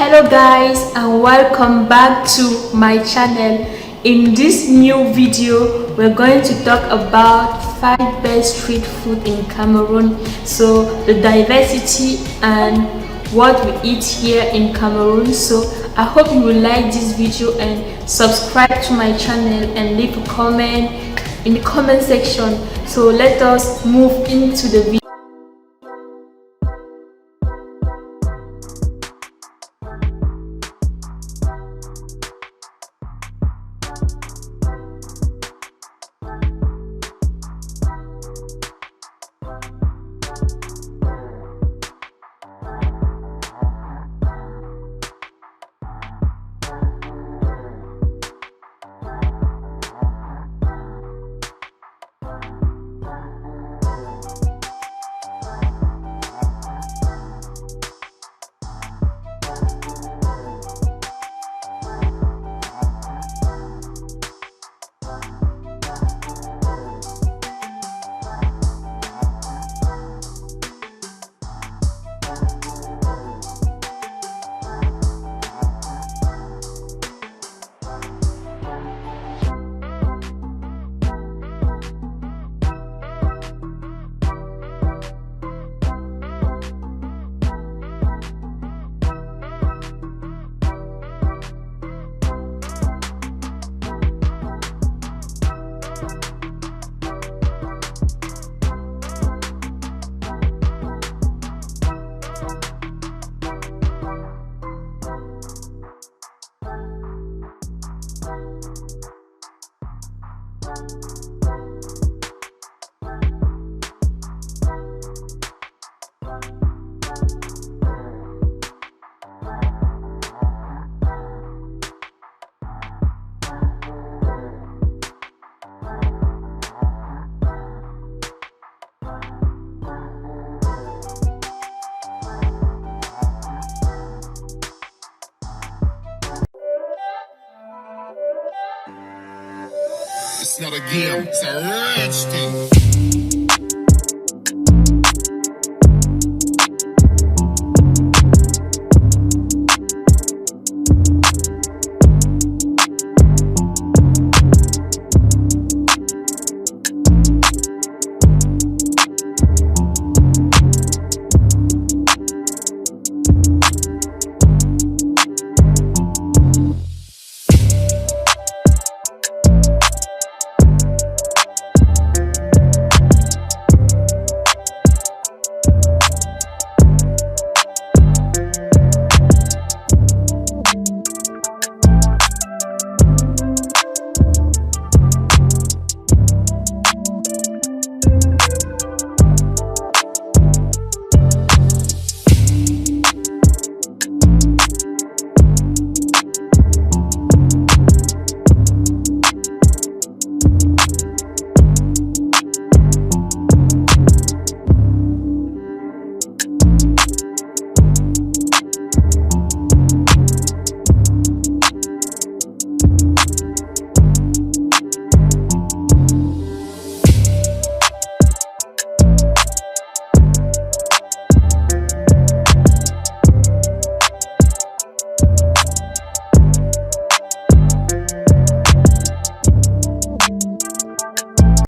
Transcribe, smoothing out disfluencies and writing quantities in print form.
Hello guys, and welcome back to my channel. In this new video we're going to talk about 5 best street food in Cameroon. So the diversity and what we eat here in Cameroon. So I hope you will like this video and subscribe to my channel and leave a comment in the comment section. So let us move into the video. It's not a game, it's a rich thing.